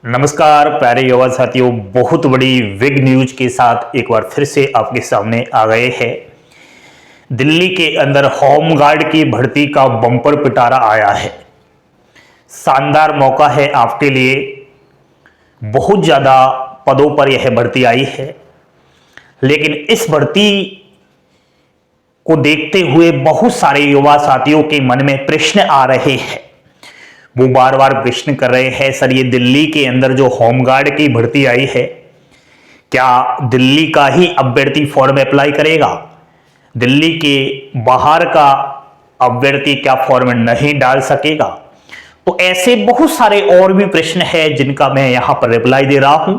नमस्कार प्यारे युवा साथियों, बहुत बड़ी बिग न्यूज के साथ एक बार फिर से आपके सामने आ गए हैं। दिल्ली के अंदर होमगार्ड की भर्ती का बम्पर पिटारा आया है। शानदार मौका है आपके लिए। बहुत ज़्यादा पदों पर यह भर्ती आई है, लेकिन इस भर्ती को देखते हुए बहुत सारे युवा साथियों के मन में प्रश्न आ रहे हैं। वो बार बार प्रश्न कर रहे हैं, सर ये दिल्ली के अंदर जो होमगार्ड की भर्ती आई है, क्या दिल्ली का ही अभ्यर्थी फॉर्म अप्लाई करेगा? दिल्ली के बाहर का अभ्यर्थी क्या फॉर्म नहीं डाल सकेगा? तो ऐसे बहुत सारे और भी प्रश्न हैं जिनका मैं यहां पर रिप्लाई दे रहा हूं।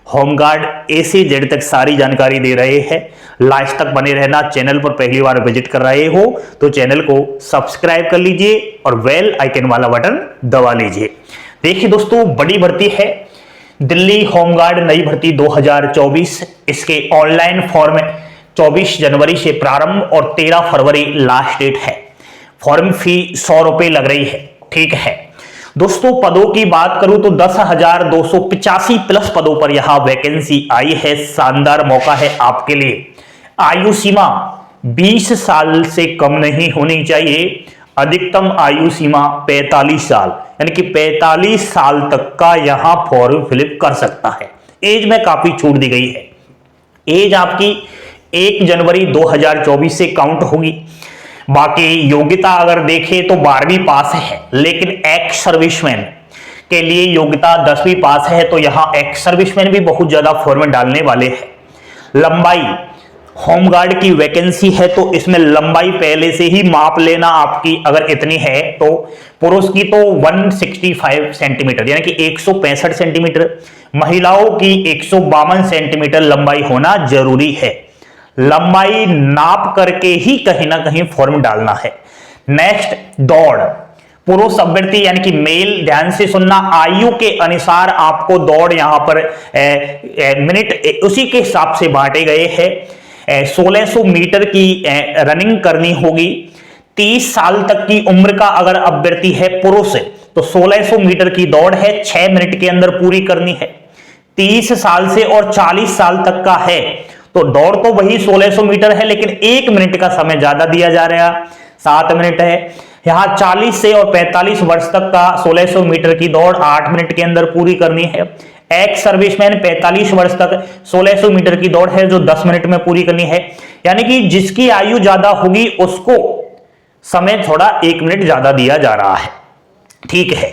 होमगार्ड ए से जेड तक सारी जानकारी दे रहे हैं। लास्ट तक बने रहना। चैनल पर पहली बार विजिट कर रहे हो तो चैनल को सब्सक्राइब कर लीजिए और बेल आइकन वाला बटन दबा लीजिए। देखिए दोस्तों, बड़ी भर्ती है दिल्ली होमगार्ड नई भर्ती 2024। इसके ऑनलाइन फॉर्म 24 जनवरी से प्रारंभ और 13 फरवरी लास्ट डेट है। फॉर्म फी 100 रुपए लग रही है। ठीक है दोस्तों, पदों की बात करूं तो 10,285 प्लस पदों पर यहां वैकेंसी आई है। शानदार मौका है आपके लिए। आयु सीमा 20 साल से कम नहीं होनी चाहिए। अधिकतम आयु सीमा 45 साल, यानी कि 45 साल तक का यहां फॉर्म फिलअप कर सकता है। एज में काफी छूट दी गई है। एज आपकी 1 जनवरी 2024 से काउंट होगी। बाकी योग्यता अगर देखें तो 12वीं पास है, लेकिन एक्स सर्विसमैन के लिए योग्यता 10वीं पास है। तो यहां एक्स सर्विसमैन भी बहुत ज्यादा फॉर्म डालने वाले हैं। लंबाई होमगार्ड की वैकेंसी है तो इसमें लंबाई पहले से ही माप लेना। आपकी अगर इतनी है तो पुरुष की तो 165 सेंटीमीटर यानी कि 165 सेंटीमीटर, महिलाओं की 152 सेंटीमीटर लंबाई होना जरूरी है। लंबाई नाप करके ही कहीं ना कहीं फॉर्म डालना है। नेक्स्ट, दौड़। पुरुष अभ्यर्थी यानी कि मेल, ध्यान से सुनना, आयु के अनुसार आपको दौड़ यहां पर मिनट उसी के हिसाब से बांटे गए हैं। 1600 मीटर की रनिंग करनी होगी। 30 साल तक की उम्र का अगर अभ्यर्थी है पुरुष तो 1600 मीटर की दौड़ है 6 मिनट के अंदर पूरी करनी है। 30 साल से और 40 साल तक का है तो दौड़ तो वही 1600 मीटर है, लेकिन 1 मिनट का समय ज्यादा दिया जा रहा है, 7 मिनट है। यहां 40 से और 45 वर्ष तक का 1600 मीटर की दौड़ 8 मिनट के अंदर पूरी करनी है। एक्स सर्विसमैन 45 वर्ष तक 1600 मीटर की दौड़ है जो 10 मिनट में पूरी करनी है। यानी कि जिसकी आयु ज्यादा होगी उसको समय थोड़ा 1 मिनट ज्यादा दिया जा रहा है। ठीक है,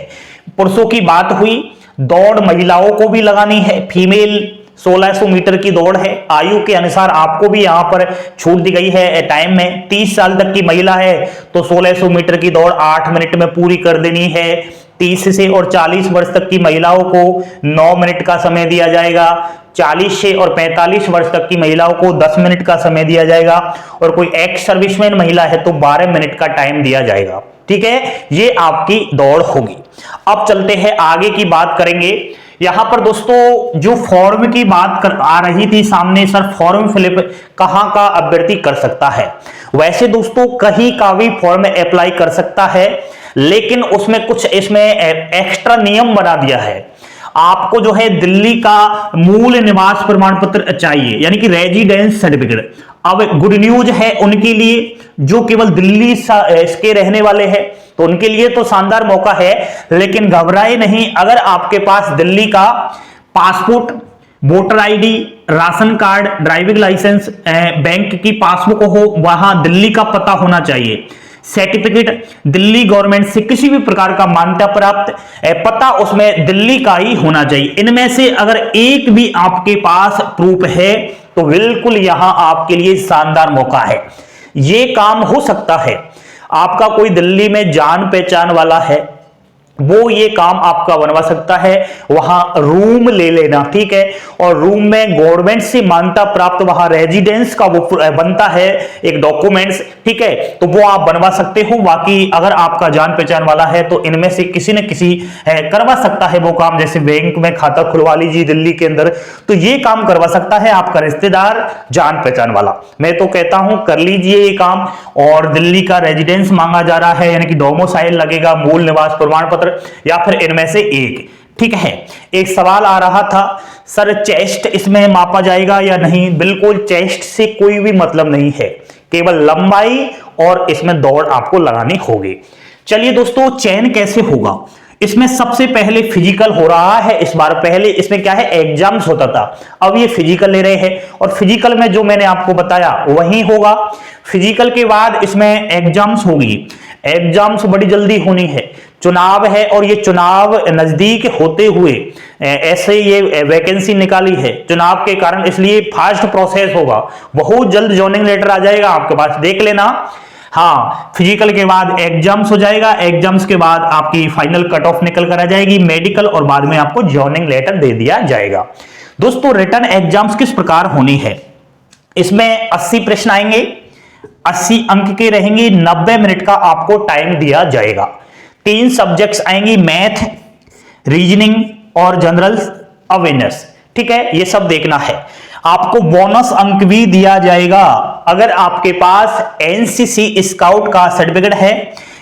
पुरुषों की बात हुई। दौड़ महिलाओं को भी लगानी है। फीमेल 1600 मीटर की दौड़ है। आयु के अनुसार आपको भी यहां पर छूट दी गई है टाइम में। 30 साल तक की महिला है तो 1600 मीटर की दौड़ 8 मिनट में पूरी कर देनी है। 30 से और 40 वर्ष तक की महिलाओं को 9 मिनट का समय दिया जाएगा। 40 से और 45 वर्ष तक की महिलाओं को 10 मिनट का समय दिया जाएगा। और कोई एक्स सर्विसमैन महिला है तो 12 मिनट का टाइम दिया जाएगा। ठीक है, ये आपकी दौड़ होगी। अब चलते हैं आगे की बात करेंगे। यहां पर दोस्तों जो फॉर्म की बात आ रही थी सामने, सर फॉर्म फिलअप कहां का अभ्यर्थी कर सकता है? वैसे दोस्तों कहीं का भी फॉर्म अप्लाई कर सकता है, लेकिन उसमें कुछ इसमें एक्स्ट्रा नियम बना दिया है। आपको जो है दिल्ली का मूल निवास प्रमाण पत्र चाहिए, यानी कि रेजिडेंस सर्टिफिकेट। अब गुड न्यूज है उनके लिए जो केवल दिल्ली इसके रहने वाले हैं, तो उनके लिए तो शानदार मौका है। लेकिन घबराए नहीं, अगर आपके पास दिल्ली का passport, voter ID, ration card, driving license, bank की पासबुक हो, वहां दिल्ली का पता होना चाहिए। सर्टिफिकेट दिल्ली गवर्नमेंट से किसी भी प्रकार का मान्यता प्राप्त पता उसमें दिल्ली का ही होना चाहिए। इनमें से अगर एक भी आपके पास प्रूफ है तो बिल्कुल यहां आपके लिए शानदार मौका है। ये काम हो सकता है आपका कोई दिल्ली में जान पहचान वाला है, वो ये काम आपका बनवा सकता है। वहां रूम ले लेना, ठीक है, और रूम में गवर्नमेंट से मान्यता प्राप्त वहां रेजिडेंस का वो बनता है एक डॉक्यूमेंट्स, ठीक है, तो वो आप बनवा सकते हो। बाकी अगर आपका जान पहचान वाला है तो इनमें से किसी न किसी करवा सकता है वो काम। जैसे बैंक में खाता खुलवा लीजिए दिल्ली के अंदर, तो ये काम करवा सकता है आपका रिश्तेदार, जान पहचान वाला। मैं तो कहता हूं कर लीजिए ये काम। और दिल्ली का रेजिडेंस मांगा जा रहा है, यानी कि डोमिसाइल लगेगा, मूल निवास प्रमाण पत्र, या फिर इनमें से एक। ठीक है। एक सवाल आ रहा था सर चेस्ट इसमें मापा जाएगा या नहीं। बिल्कुल चेस्ट से कोई भी मतलब नहीं है, केवल लंबाई और इसमें दौड़ आपको लगानी होगी। चलिए दोस्तों, चयन कैसे होगा। इसमें सबसे पहले फिजिकल हो रहा है इस बार। पहले इसमें क्या है, एग्जाम्स होता था, अब ये फिजिकल ले रहे हैं और फिजिकल में जो मैंने आपको बताया वही होगा। फिजिकल के बाद इसमें एग्जाम्स होगी। एग्जाम्स बड़ी जल्दी होनी है, चुनाव है और ये चुनाव नजदीक होते हुए ऐसे ये वैकेंसी निकाली है चुनाव के कारण, इसलिए फास्ट प्रोसेस होगा। बहुत जल्द जॉइनिंग लेटर आ जाएगा आपके पास, देख लेना। हाँ, फिजिकल के बाद एग्जाम्स हो जाएगा, एग्जाम्स के बाद आपकी फाइनल कट ऑफ निकल कर आ जाएगी मेडिकल, और बाद में आपको जॉइनिंग लेटर दे दिया जाएगा। दोस्तों रिटन एग्जाम्स किस प्रकार होनी है, इसमें 80 प्रश्न आएंगे, 80 अंक के रहेंगे, 90 मिनट का आपको टाइम दिया जाएगा। 3 सब्जेक्ट्स आएंगी, मैथ, रीजनिंग और जनरल अवेयरनेस। ठीक है, ये सब देखना है। आपको बोनस अंक भी दिया जाएगा अगर आपके पास एनसीसी स्काउट का सर्टिफिकेट है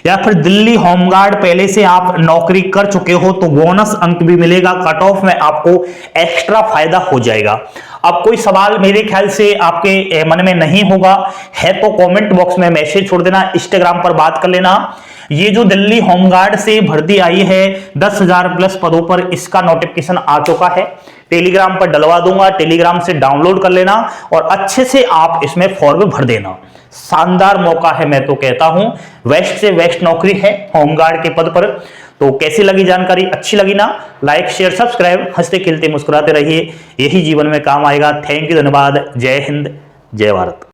या फिर दिल्ली होमगार्ड पहले से आप नौकरी कर चुके हो तो बोनस अंक भी मिलेगा। कट ऑफ में आपको एक्स्ट्रा फायदा हो जाएगा। अब कोई सवाल मेरे ख्याल से आपके मन में नहीं होगा, है तो कमेंट बॉक्स में मैसेज छोड़ देना, इंस्टाग्राम पर बात कर लेना। ये जो दिल्ली होमगार्ड से भर्ती आई है 10,000 प्लस पदों पर, इसका नोटिफिकेशन आ चुका है, टेलीग्राम पर डलवा दूंगा, टेलीग्राम से डाउनलोड कर लेना और अच्छे से आप इसमें फॉर्म भर देना। शानदार मौका है, मैं तो कहता हूं वेस्ट से वेस्ट नौकरी है होमगार्ड के पद पर। तो कैसी लगी जानकारी, अच्छी लगी ना, लाइक शेयर सब्सक्राइब, हंसते खेलते मुस्कुराते रहिए, यही जीवन में काम आएगा। थैंक यू, धन्यवाद, जय हिंद, जय भारत।